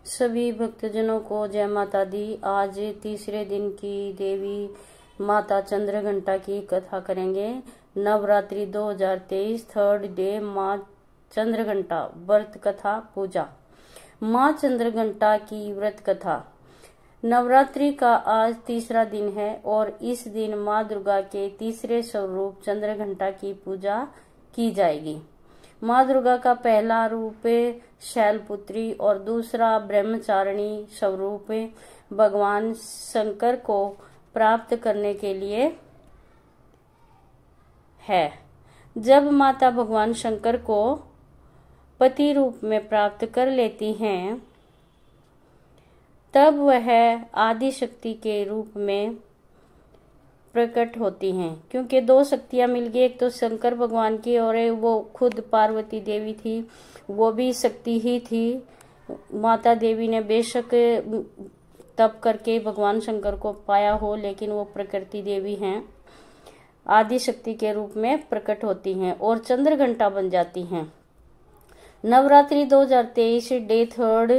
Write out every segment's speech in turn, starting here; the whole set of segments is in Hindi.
सभी भक्तजनों को जय माता दी। आज तीसरे दिन की देवी माता चंद्रघंटा की कथा करेंगे। नवरात्रि 2023 थर्ड डे माँ चंद्रघंटा व्रत कथा पूजा। माँ चंद्रघंटा की व्रत कथा। नवरात्रि का आज तीसरा दिन है और इस दिन माँ दुर्गा के तीसरे स्वरूप चंद्रघंटा की पूजा की जाएगी। माँ दुर्गा का पहला रूप शैलपुत्री और दूसरा ब्रह्मचारिणी स्वरूप भगवान शंकर को प्राप्त करने के लिए है। जब माता भगवान शंकर को पति रूप में प्राप्त कर लेती हैं, तब वह आदि शक्ति के रूप में प्रकट होती हैं। क्योंकि दो शक्तियां मिल गई, एक तो शंकर भगवान की और वो खुद पार्वती देवी थी, वो भी शक्ति ही थी। माता देवी ने बेशक तप करके भगवान शंकर को पाया हो, लेकिन वो प्रकृति देवी हैं, आदि शक्ति के रूप में प्रकट होती हैं और चंद्रघंटा बन जाती हैं। नवरात्रि 2023 डे थर्ड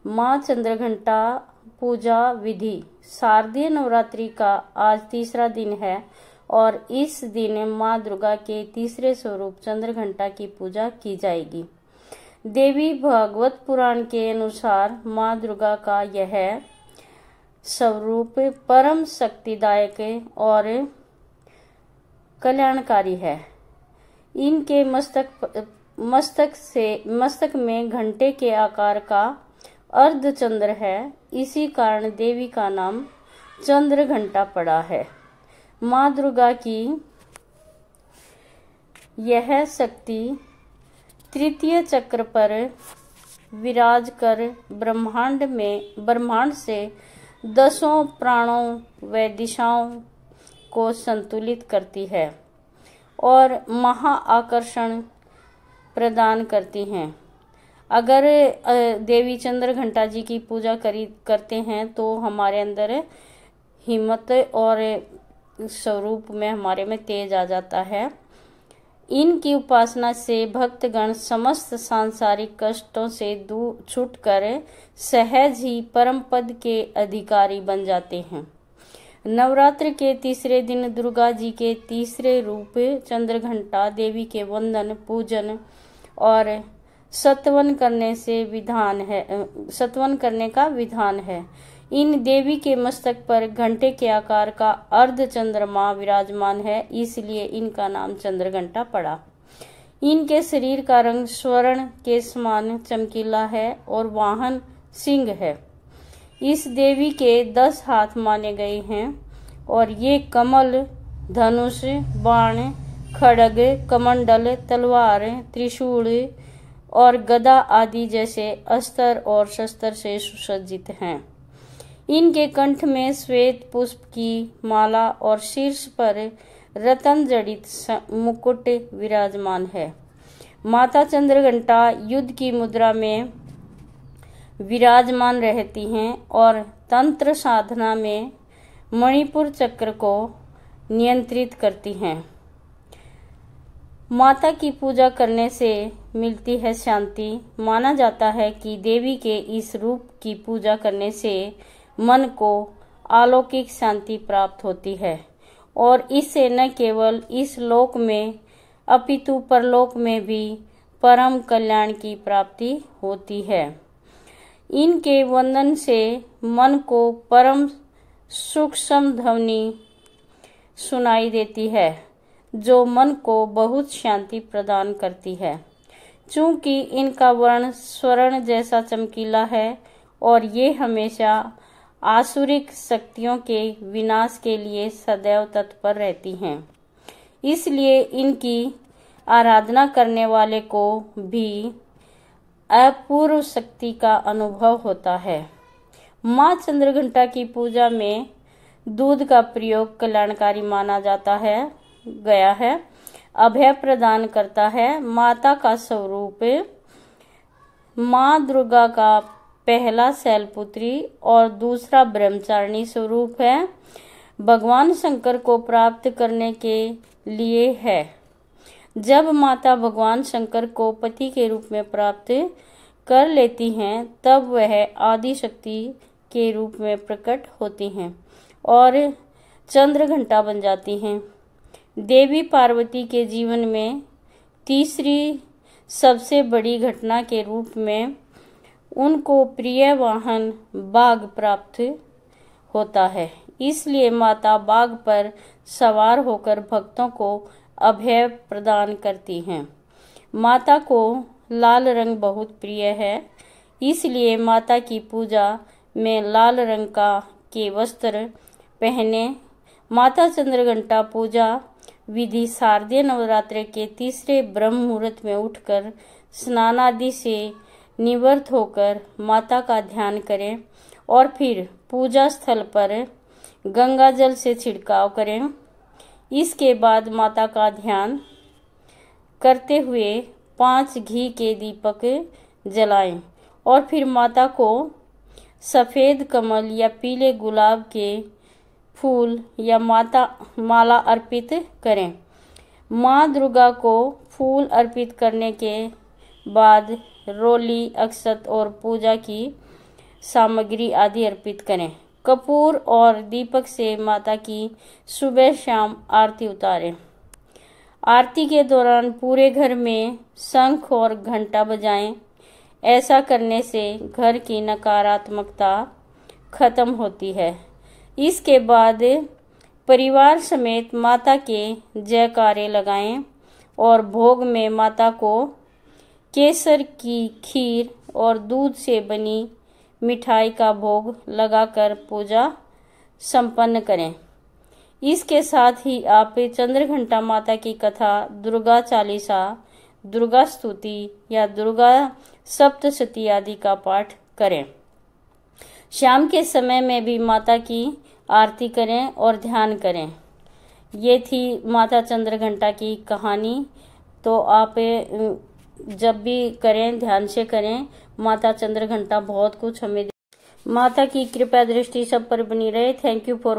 माँ चंद्रघंटा पूजा विधि। शारदीय नवरात्रि का आज तीसरा दिन है और इस दिन माँ दुर्गा के तीसरे स्वरूप चंद्रघंटा की पूजा की जाएगी। देवी भागवत पुराण के अनुसार माँ दुर्गा का यह स्वरूप परम शक्तिदायक और कल्याणकारी है। इनके मस्तक में घंटे के आकार का अर्धचंद्र है, इसी कारण देवी का नाम चंद्रघंटा पड़ा है। माँ दुर्गा की यह शक्ति तृतीय चक्र पर विराज कर ब्रह्मांड से दसों प्राणों व दिशाओं को संतुलित करती है और महाआकर्षण प्रदान करती हैं। अगर देवी चंद्रघंटा जी की पूजा करते हैं तो हमारे अंदर हिम्मत और स्वरूप में हमारे में तेज आ जाता है। इनकी उपासना से भक्तगण समस्त सांसारिक कष्टों से दूर छूटकर सहज ही परम पद के अधिकारी बन जाते हैं। नवरात्र के तीसरे दिन दुर्गा जी के तीसरे रूप चंद्रघंटा देवी के वंदन, पूजन और सत्वन करने का विधान है। इन देवी के मस्तक पर घंटे के आकार का अर्ध चंद्रमा विराजमान है, इसलिए इनका नाम चंद्रघंटा पड़ा। इनके शरीर का रंग स्वर्ण के समान चमकीला है और वाहन सिंह है। इस देवी के 10 हाथ माने गए हैं और ये कमल, धनुष, बाण, खड्ग, कमंडल, तलवार, त्रिशूल और गदा आदि जैसे अस्त्र और शस्त्र से सुसज्जित हैं। इनके कंठ में श्वेत पुष्प की माला और शीर्ष पर रत्न जड़ित मुकुट विराजमान है। माता चंद्रघंटा युद्ध की मुद्रा में विराजमान रहती हैं और तंत्र साधना में मणिपुर चक्र को नियंत्रित करती हैं। माता की पूजा करने से मिलती है शांति। माना जाता है कि देवी के इस रूप की पूजा करने से मन को अलौकिक शांति प्राप्त होती है और इससे न केवल इस लोक में अपितु परलोक में भी परम कल्याण की प्राप्ति होती है। इनके वंदन से मन को परम सूक्ष्म ध्वनि सुनाई देती है, जो मन को बहुत शांति प्रदान करती है। चूंकि इनका वर्ण स्वर्ण जैसा चमकीला है और ये हमेशा आसुरिक शक्तियों के विनाश के लिए सदैव तत्पर रहती हैं, इसलिए इनकी आराधना करने वाले को भी अपूर्व शक्ति का अनुभव होता है। माँ चंद्रघंटा की पूजा में दूध का प्रयोग कल्याणकारी माना गया है, अभय प्रदान करता है। माता का स्वरूप माँ दुर्गा का पहला शैलपुत्री और दूसरा ब्रह्मचारिणी स्वरूप है। भगवान शंकर को प्राप्त करने के लिए है। जब माता भगवान शंकर को पति के रूप में प्राप्त कर लेती हैं तब वह आदि शक्ति के रूप में प्रकट होती हैं और चंद्र घंटा बन जाती हैं। देवी पार्वती के जीवन में तीसरी सबसे बड़ी घटना के रूप में उनको प्रिय वाहन बाघ प्राप्त होता है। इसलिए माता बाघ पर सवार होकर भक्तों को अभय प्रदान करती हैं। माता को लाल रंग बहुत प्रिय है, इसलिए माता की पूजा में लाल रंग के वस्त्र पहने। माता चंद्रघंटा पूजा विधि शारदीय नवरात्र के तीसरे ब्रह्म मुहूर्त में उठकर स्नान आदि से निवृत्त होकर माता का ध्यान करें और फिर पूजा स्थल पर गंगा जल से छिड़काव करें। इसके बाद माता का ध्यान करते हुए 5 घी के दीपक जलाएं और फिर माता को सफेद कमल या पीले गुलाब के फूल या माला अर्पित करें। माँ दुर्गा को फूल अर्पित करने के बाद रोली, अक्षत और पूजा की सामग्री आदि अर्पित करें। कपूर और दीपक से माता की सुबह शाम आरती उतारें। आरती के दौरान पूरे घर में शंख और घंटा बजाएं। ऐसा करने से घर की नकारात्मकता खत्म होती है। इसके बाद परिवार समेत माता के जयकारे लगाएं और भोग में माता को केसर की खीर और दूध से बनी मिठाई का भोग लगाकर पूजा संपन्न करें। इसके साथ ही आप चंद्रघंटा माता की कथा, दुर्गा चालीसा, दुर्गा स्तुति या दुर्गा सप्तशती आदि का पाठ करें। शाम के समय में भी माता की आरती करें और ध्यान करें। ये थी माता चंद्रघंटा की कहानी। तो आप जब भी करें ध्यान से करें। माता चंद्रघंटा बहुत कुछ हमें, माता की कृपा दृष्टि सब पर बनी रहे। Thank you for